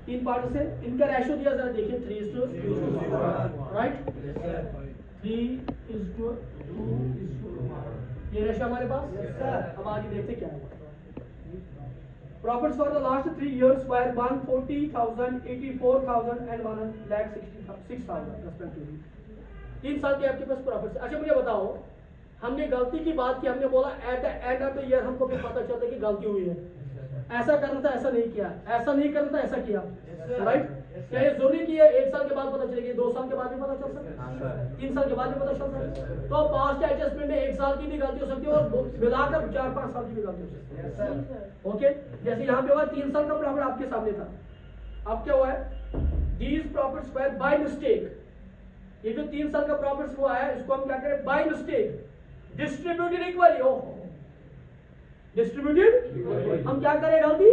तीन पार्ट से इनका रेशो दिया, जरा देखिए 3:2, राइट, 3:2, ये रेशो हमारे पास। अब आगे देखते क्या है। Profits for the last 3 years were 140,000, 84,000 and 1,66,000 respectively। 3 साल के आपके पास प्रॉफिट। अच्छा मुझे बताओ, हमने गलती की बात की, हमने बोला at the end of the year हमको फिर पता चलता है कि गलती हुई है, ऐसा करना था ऐसा नहीं किया, ऐसा नहीं करना था ऐसा किया, राइट। क्या ये जरूरी कि 1 साल के बाद पता चलेगी, 2 साल के बाद भी पता चल सकता है, 3 साल के बाद भी पता चल सकता है। तो पास्ट एडजस्टमेंट में 1 साल की भी गलती हो सकती है और मिलाकर 4-5 साल की भी गलती हो सकती है। ओके, जैसे यहाँ पे हुआ 3 साल का प्रॉफिट आपके सामने था। अब क्या हुआ है, these profits were by mistake. ये जो 3 साल का प्रॉफिट्स हुआ है इसको हम क्या करें, by mistake distributed equally. Oh, distributed हम क्या करें, गलती,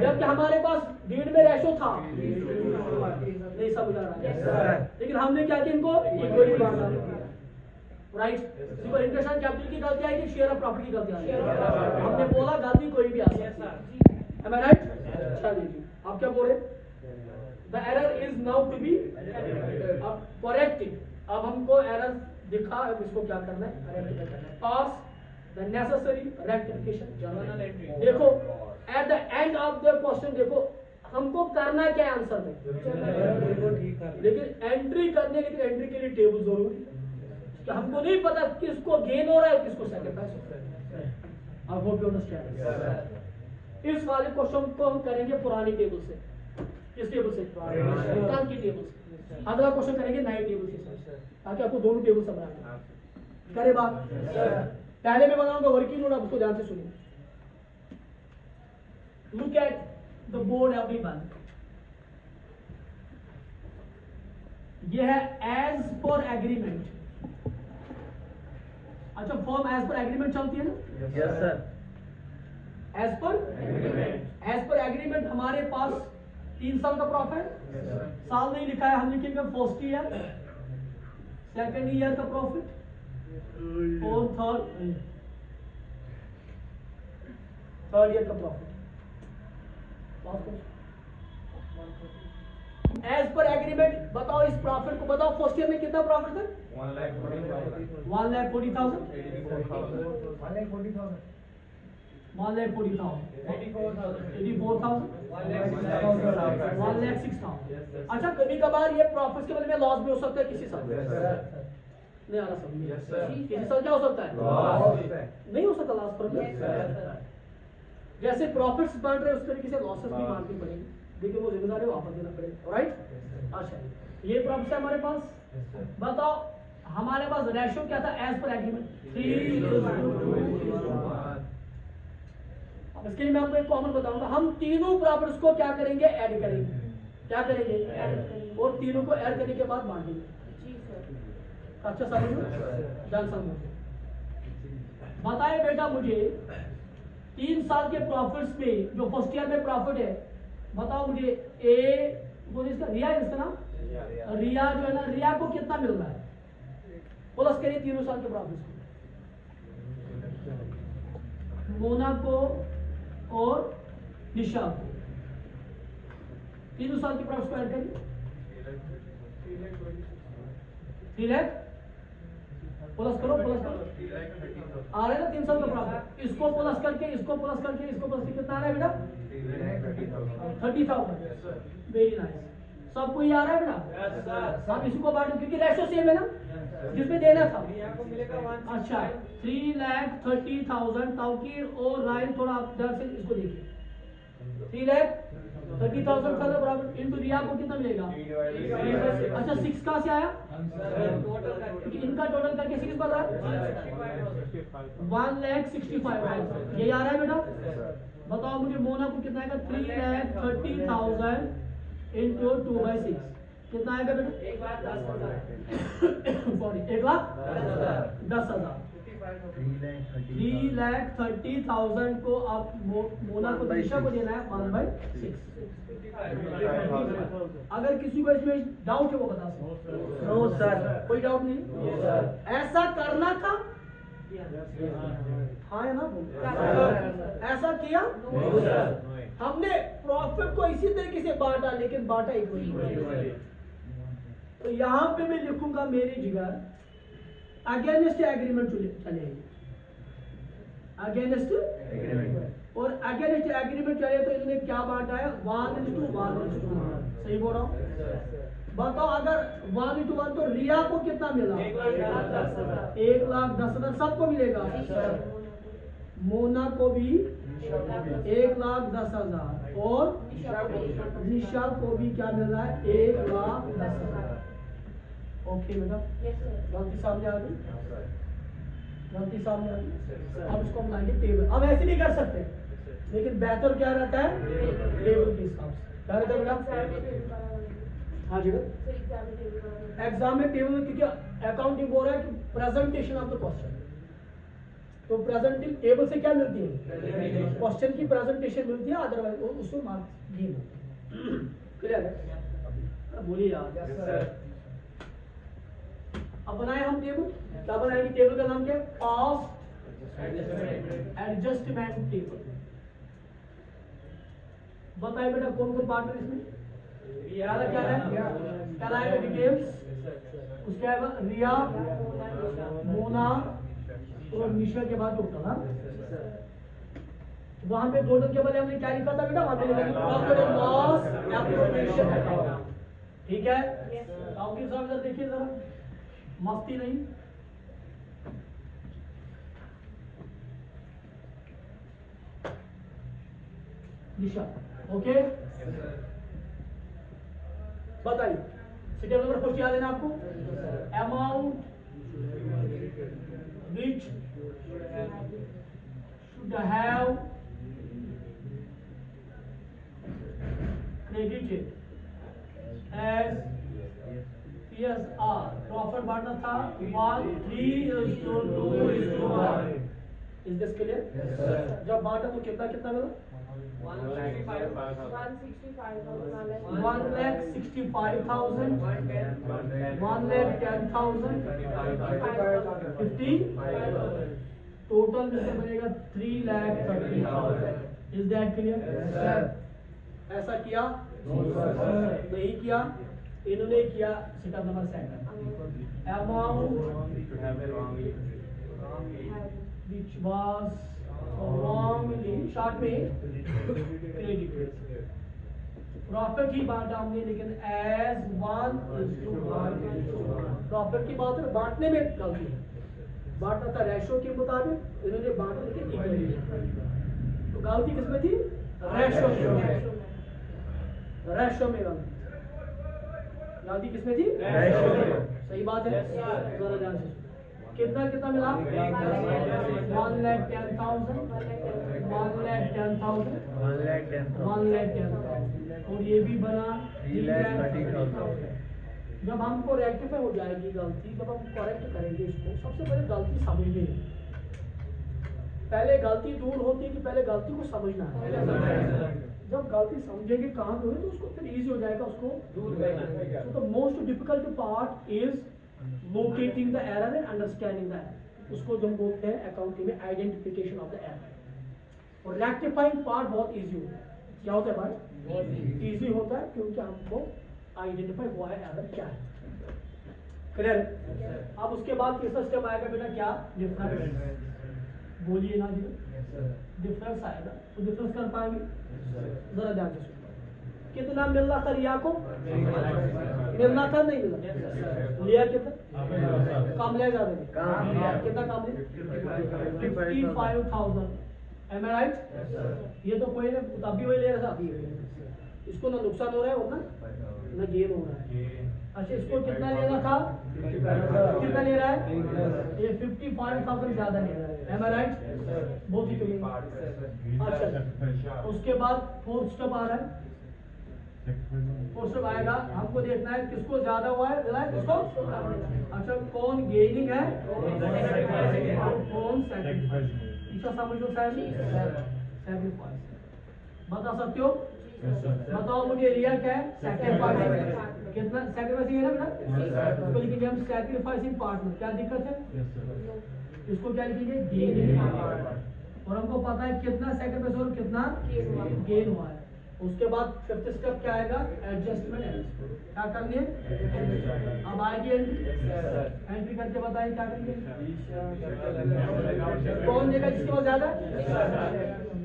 जबकि हमारे पास डीड में रेशो था, नहीं समझ आ रहा है, लेकिन हमने क्या किया, इनको इक्वली बांटा, राइट। इंटरेस्ट कैपिटल की गलती आएगी, शेयर ऑफ प्रॉफिट की गलती आएगी। हमने बोला गलती कोई भी आ सकती है, am I right? चलिए आप क्या बोल रहे, the error is now to be corrected. अब हमको एरर दिखा, अब इसको क्या करना है, रेक्टिफाई करना है, पास the necessary rectification journal entry। देखो at the end of the question, देखो हमको करना क्या है आंसर में, लेकिन एंट्री करने, लेकिन एंट्री के लिए टेबल जरूरी है, कि हमको नहीं पता किसको गेन हो रहा है किसको सैक्रिफाइस हो रहा है। I hope you understand. इस वाले क्वेश्चन को हम करेंगे पुरानी टेबल से, किस टेबल से, कल की टेबल से। अगला क्वेश्चन करेंगे नई टेबल से, ताकि आपको दोनों टेबल समझ आए। करे बात, पहले मैं बताऊंगा वर्किंग नोट, आप उसको ध्यान से सुनिए। Look at the board everyone. ये है एज पर एग्रीमेंट। अच्छा, फॉर्म एज पर एग्रीमेंट चलती है ना? Yes sir. As per agreement, as per agreement हमारे पास 3 साल का प्रॉफिट, साल नहीं लिखा है, हम लिखेंगे फर्स्ट ईयर, सेकेंड ईयर का प्रॉफिट और थर्ड ईयर का प्रॉफिट। एज पर एग्रीमेंट बताओ, इस प्रॉफिट को बताओ, फर्स्ट ईयर में कितना प्रॉफिट था? 1,40,000, 1,40,000, 84,000, 1,06,000। अच्छा, कभी कभार ये प्रॉफिट के बदले में लॉस भी हो सकता है किसी साल, नहीं आ रहा समझ, किसी साल क्या हो सकता है, नहीं हो सकता लॉस पर। जैसे प्रॉफिट्स बढ़ रहे उस तरीके से लॉसेस भी माननी पड़ेगी, देखिए वो जिम्मेदारी वापस देना पड़ेगा, राइट। अच्छा, ये प्रॉफिट है हमारे पास। बताओ हमारे पास रेशियो क्या था एज पर एग्रीमेंट, 3:2। इसके लिए मैं आपको एक कॉमन बताऊंगा, हम तीनों प्रॉफिट्स को क्या करेंगे, ऐड करेंगे, क्या करेंगे, और तीनों को ऐड करने के बाद बांटेंगे। अच्छा समझ लो, ध्यान समझो। बताए बेटा मुझे 3 साल के प्रॉफिट्स में जो फर्स्ट ईयर में प्रॉफिट है, बताओ मुझे ए बोलिए इसका, रिया है इसका नाम, रिया जो है ना, रिया को कितना मिल रहा है, प्लस करिए तीनों साल के प्रॉफिट्स को, मोना को और निशा को, तीनों साल के प्रॉफिट्स को ऐड करिए, 3 लाख प्लस करो, प्लस करो, आ रहा है ना 3 साल का प्रॉफिट, इसको प्लस करके, इसको प्लस करके, इसको प्लस करके कितना आ रहा है बेटा, 30,000। वेरी नाइस, सबको ये आ रहा है बेटा। हम इसको बांट, क्योंकि रेशो सेम है ना जिसमें देना था। अच्छा, 3,30,000 ताकि और राइन थोड़ा आप ध्यान से इसको देखिए, 3,30,000 का बराबर इनटू रिया को कितना मिलेगा। अच्छा, 6 कहाँ से आया, इनका टोटल करके 6 बन रहा है, 1,65,000 ये आ रहा है बेटा। बताओ मुझे मोना को कितना आएगा, 3,30,000 इंटू 2/6 कितना आएगा बेटा, 1,10,000 सॉरी 1,10,000। 3,30,000 को आप मोना को दिशा को देना है 1/6। अगर किसी को इसमें डाउट है वो बता सकते। नो सर, कोई डाउट नहीं, ऐसा करना था। हाँ या ना बोलो, ऐसा किया हमने प्रॉफिट को इसी तरीके से बांटा, लेकिन बांटा इक्वली। तो यहाँ पे मैं लिखूंगा मेरी जगह अगेंस्ट एग्रीमेंट चलेगी, अगेंस्ट एग्रीमेंट, और अगेंस्ट एग्रीमेंट चले तो इन्होंने क्या बांटा है 1:1:1, सही बोल रहा हूँ? बताओ अगर 1:1 तो रिया को कितना मिला? 1,10,000 सबको मिलेगा, मोना को भी 1,10,000 और निशा को भी क्या मिल रहा है 1,10,000। ओके बेटा, गलती सामने आ गई, गलती सामने आ गई। अब इसको हम लाएंगे टेबल। अब ऐसे नहीं कर सकते, लेकिन बेहतर क्या रहता है टेबल के हिसाब से। क्या रहता है बेटा? हाँ जी, एग्जाम में टेबल में, क्योंकि अकाउंटिंग बोल रहा है कि प्रेजेंटेशन ऑफ द क्वेश्चन, तो प्रेजेंटिंग टेबल से क्या मिलती है? क्वेश्चन की प्रेजेंटेशन मिलती है, अदरवाइज उसमें मार्क्स गेन होते हैं। क्लियर है? बोलिए यार। अब बनाए हम टेबल, क्या बनाएंगे? टेबल का नाम क्या है? Cost adjustment table. बताइए बेटा कौन कौन पार्टनर इसमें? क्या है? क्या लाएगा डिटेल्स? उसके बाद रिया, मोना और निशा के बाद होता ना, वहां पे टोटल के बारे हमने क्या लिखा था बेटा? वहां पे लिखा था profit and loss appropriation account. ठीक है, अकाउंटिंग साहब देखिए जरा, मस्ती नहीं। निशा, ओके, बताइए सीरियल नंबर फर्स्ट याद है ना आपको? Amount which should have credited as PSR, profit बांटना था 1:3:2:1। Is this clear? जब बांटा तो कितना कितना मिला? 1,65,000, 1,10,000, 50, टोटल मिलकर बनेगा 3,30,000। Is that clear? ऐसा किया? नहीं किया, इन्होंने किया। Step number 2, amount which was wrongly short में क्रेडिट, प्रॉफिट ही बांटा हमने, लेकिन एज 1:1। प्रॉफिट की बात है, बांटने में गलती है। बांटना था रेशो के मुताबिक, इन्होंने बांटा लेकिन इक्वली। तो गलती किसमें थी? रेशो में, रेशो में गलती किसमें थी? रेशो में। सही बात है, जरा ध्यान से। कितना कितना मिला? 1,10,000, 1,10,000, 1,10,000, और ये भी बना 3,30,000। जब हमको रेक्टिफाई हो जाएगी गलती, जब हम करेक्ट करेंगे इसको, सबसे पहले गलती समझनी है। पहले गलती दूर होती है कि पहले गलती को समझना है। जब गलती समझेंगे कहाँ पे हुई तो उसको फिर इजी हो जाएगा उसको दूर करना। तो the most difficult part is locating the error and understanding the error. उसको जो हम बोलते हैं अकाउंटिंग में आइडेंटिफिकेशन ऑफ द एरर। और रेक्टिफाइंग पार्ट बहुत इजी होता है। क्या होता है भाई? बहुत इजी होता है, क्योंकि हमको आइडेंटिफाई हुआ है एरर क्या है। क्लियर? अब उसके बाद तीसरा स्टेप आएगा बेटा क्या? डिफरेंस। बोलिए ना जी, डिफरेंस आएगा तो डिफरेंस कर पाएंगे? जरा ध्यान से सुनिए। कितना मिलना था रिया को? मिलना था नहीं मिला? लिया कितना? कम लिया ज्यादा? कितना कम लिया? 55,000। Am I right? ये तो कोई अभी वही ले रहा था, इसको ना नुकसान हो रहा है और ना गेन हो रहा है। अच्छा, इसको कितना लेना था? कितना ले रहा है? ये 55,000 ज्यादा ले रहा है। Am I right? बहुत ही कमी। अच्छा, उसके बाद फोर्थ स्टेप आ रहा है। फोर्थ स्टेप आएगा, हमको देखना है किसको ज्यादा हुआ है, किसको? अच्छा, कौन गेनिंग है, कौन सैक्रिफाइस। समझो सैक्रिफाइस बता सकते हो? बताओ मुझे रिया क्या है? सैक्रिफाइस। कितना सैक्रिफाइसिंग है ना बेटा? उसको लिखेंगे हम सैक्रिफाइसिंग पार्टनर। क्या दिक्कत है? इसको क्या लिखेंगे? गेन। और हमको पता है कितना सेकंड और कितना गेन हुआ है। उसके बाद फिफ्थ स्टेप क्या आएगा? Adjustment errors. क्या करनी है? अब आएगी एंट्री करके बताइए क्या करेंगे? कौन देगा जिसके पास ज्यादा?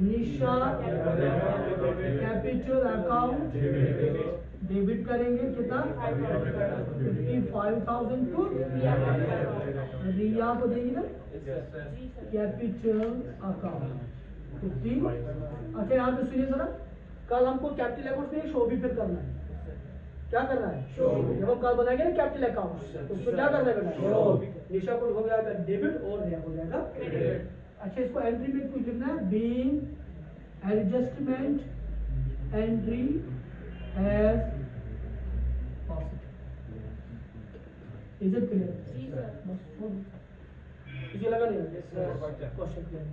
निशा कैपिटल अकाउंट डेबिट करेंगे कितना? 55,000 टू रिया को देंगे ना कैपिटल अकाउंट 50। अच्छा यहाँ पे सुनिए जरा, कल हमको कैपिटल अकाउंट में शो भी फिर करना है। क्या करना है? शो। जब हम कल बनाएंगे ना कैपिटल अकाउंट तो उसको क्या करना है बेटा? निशा को हो जाएगा डेबिट और रिया हो जाएगा क्रेडिट। अच्छा इसको एंट्री में कुछ लिखना है, being adjustment entry as possible. Is it clear? जी सर। किसी लगा नहीं? Question clear?